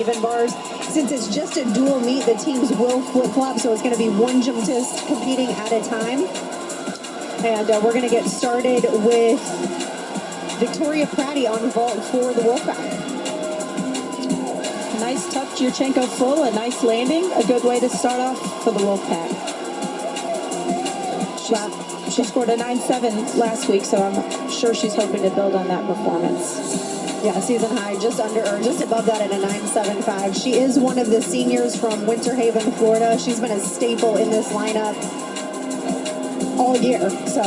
Even bars. Since it's just a dual meet, the teams will flip-flop, so it's going to be one gymnast competing at a time. And we're going to get started with Victoria Pratty on vault for the Wolfpack. Nice tuck Yurchenko full, a nice landing, a good way to start off for the Wolfpack. She scored a 9.7 last week, so I'm sure she's hoping to build on that performance. Yeah, season high, just above that at a 9.75. She is one of the seniors from Winter Haven, Florida. She's been a staple in this lineup all year. So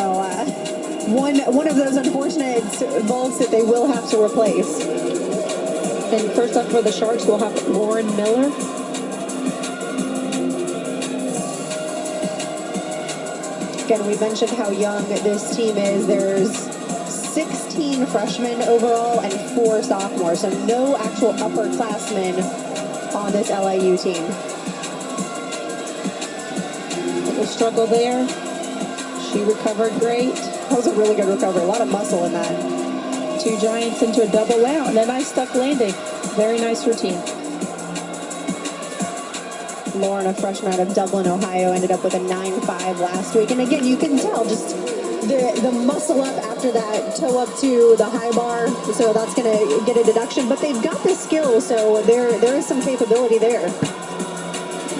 one of those unfortunate vaults that they will have to replace. And first up for the Sharks, we'll have Lauren Miller. Again, we mentioned how young this team is. There's 16 freshmen overall and 4 sophomores, so no actual upperclassmen on this LIU team. Little struggle there. She recovered great. That was a really good recovery. A lot of muscle in that. 2 giants into a double out and a nice duck landing. Very nice routine. Lauren, a freshman out of Dublin, Ohio, ended up with a 9.5 last week. And again, you can tell just the muscle up after that toe up to the high bar. So that's going to get a deduction. But they've got the skill, so there is some capability there.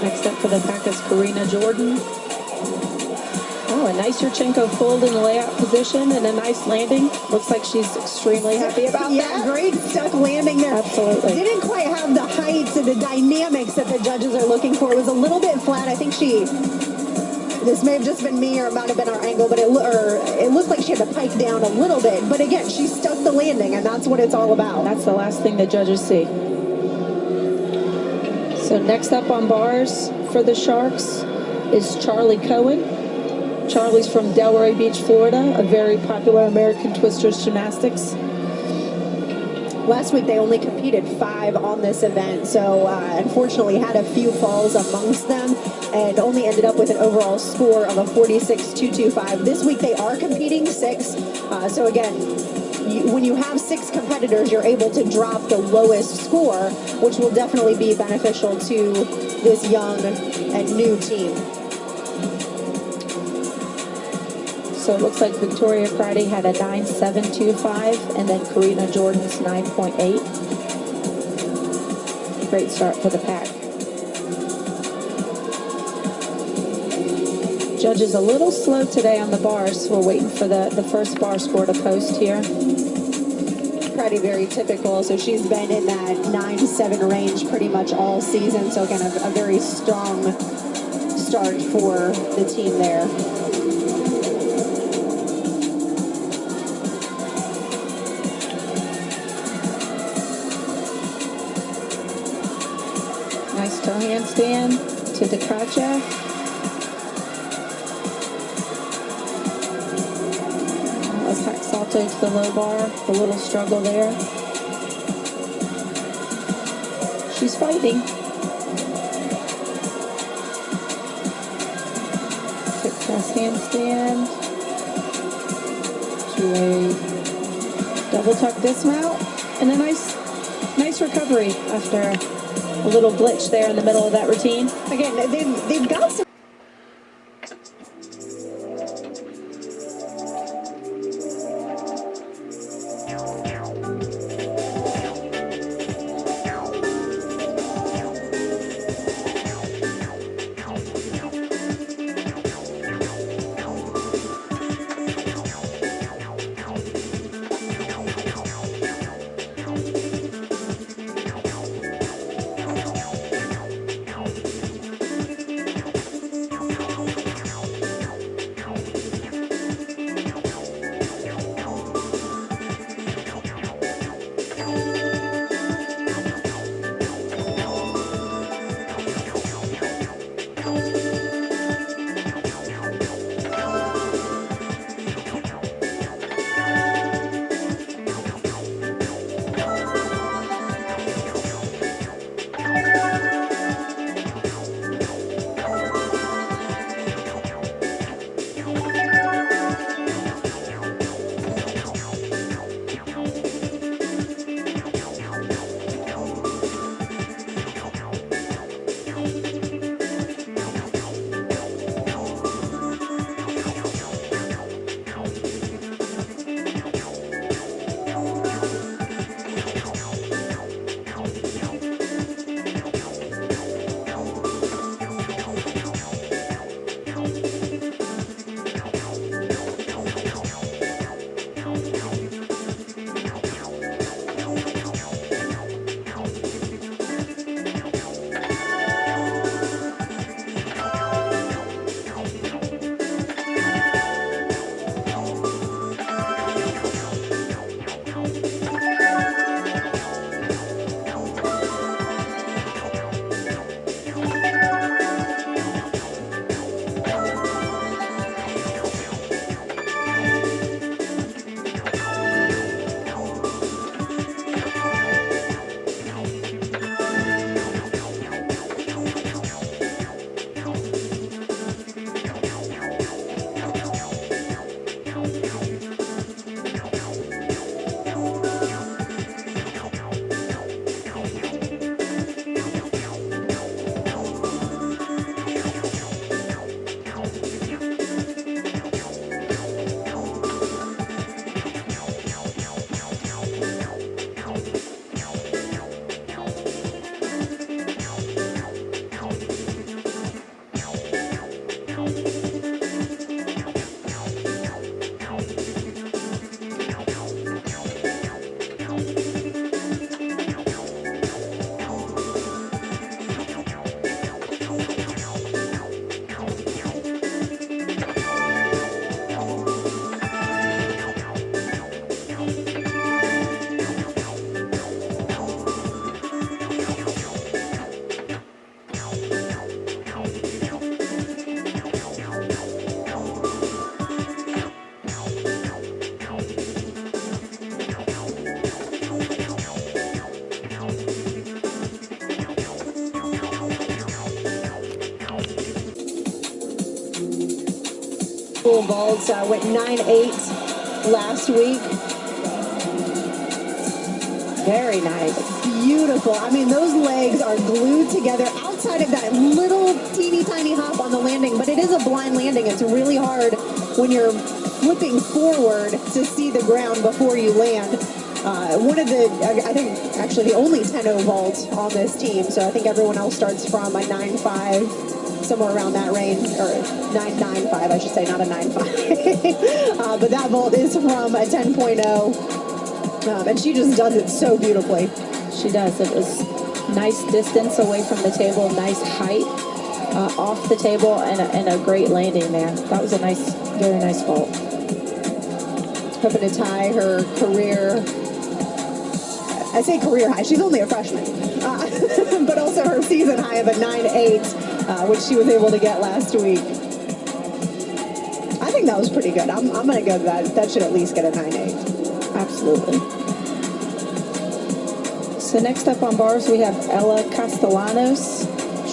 Next up for the pack is Karina Jordan. Oh, a nice Yurchenko fold in the layout position and a nice landing. Looks like she's extremely happy about that. Yeah, great stuck landing there. Absolutely. Didn't quite have the heights and the dynamics that the judges are looking for. It was a little bit flat. I think this may have just been me or it might have been our angle, but it looked like she had to pike down a little bit. But again, she stuck the landing, and that's what it's all about. That's the last thing the judges see. So next up on bars for the Sharks is Charlie Cohen. Charlie's from Delray Beach, Florida, a very popular American Twisters gymnastics. Last week they only competed 5 on this event, so unfortunately had a few falls amongst them and only ended up with an overall score of a 46.225. This week they are competing 6, so again, when you have 6 competitors, you're able to drop the lowest score, which will definitely be beneficial to this young and new team. So it looks like Victoria Pratty had a 9.725 and then Karina Jordan's 9.8. Great start for the pack. Judges a little slow today on the bars. We're waiting for the first bar score to post here. Pratty very typical, so she's been in that 9-7 range pretty much all season. So again, a very strong start for the team there. Nice toe handstand to the Kacha. A pack salto to the low bar. A little struggle there. She's fighting. Quick press handstand to a double tuck dismount and a nice recovery after a little glitch there in the middle of that routine. Again, they've got some. Full vaults went 9.8 last week. Very nice. Beautiful. I mean, those legs are glued together outside of that little teeny tiny hop on the landing, but it is a blind landing. It's really hard when you're flipping forward to see the ground before you land. One of the, I think, actually the only 10-0 vault on this team, so I think everyone else starts from a 9.5, somewhere around that range, or 9.95, I should say, not a 9.5. But that vault is from a 10.0, and she just does it so beautifully. She does. It was nice distance away from the table, nice height off the table, and a great landing there. That was a nice, very nice vault. Hoping to tie her career, I say career high, she's only a freshman, but also her season high of a 9.8, which she was able to get last week. I think that was pretty good. I'm going to go to that. That should at least get a 9.8. Absolutely. So next up on bars, we have Ella Castellanos.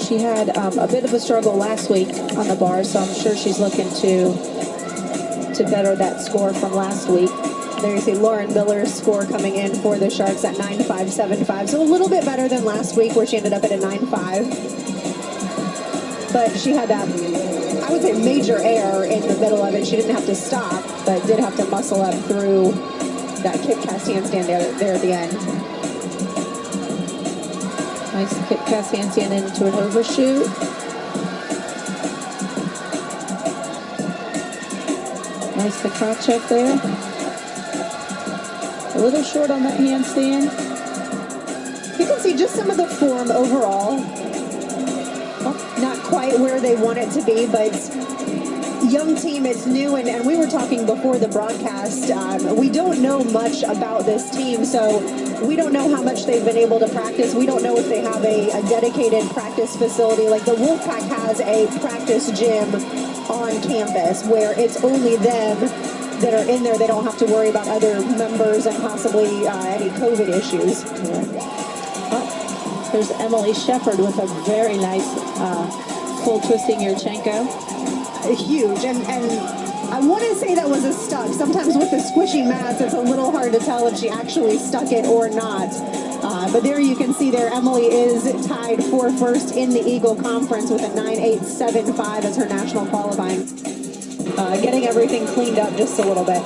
She had a bit of a struggle last week on the bars, so I'm sure she's looking to better that score from last week. There you see Lauren Miller's score coming in for the Sharks at 9.575. So a little bit better than last week where she ended up at a 9.5. But she had that, I would say, major error in the middle of it. She didn't have to stop, but did have to muscle up through that kick cast handstand there at the end. Nice kick cast handstand into an overshoot. Nice the crotch up there. A little short on that handstand. You can see just some of the form overall. Not quite where they want it to be, but young team, it's new, and we were talking before the broadcast. We don't know much about this team, so we don't know how much they've been able to practice. We don't know if they have a dedicated practice facility. Like the Wolfpack has a practice gym on campus where it's only them that are in there. They don't have to worry about other members and possibly any COVID issues. Oh, there's Emily Shepard with a very nice full twisting Yurchenko. Huge, and I want to say that was a stuck. Sometimes with the squishy mats, it's a little hard to tell if she actually stuck it or not. But there you can see there, Emily is tied for first in the Eagle Conference with a 9.875 as her national qualifying. Getting everything cleaned up just a little bit.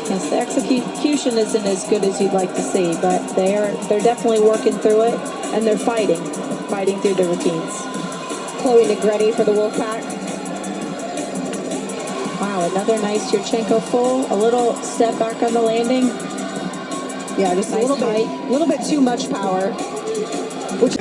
Yes, the execution isn't as good as you'd like to see, but they're definitely working through it, and they're fighting through the routines. Chloe Negretti for the Wolfpack. Wow, another nice Yurchenko full. A little step back on the landing. Yeah, just Nice a little bit too much power, which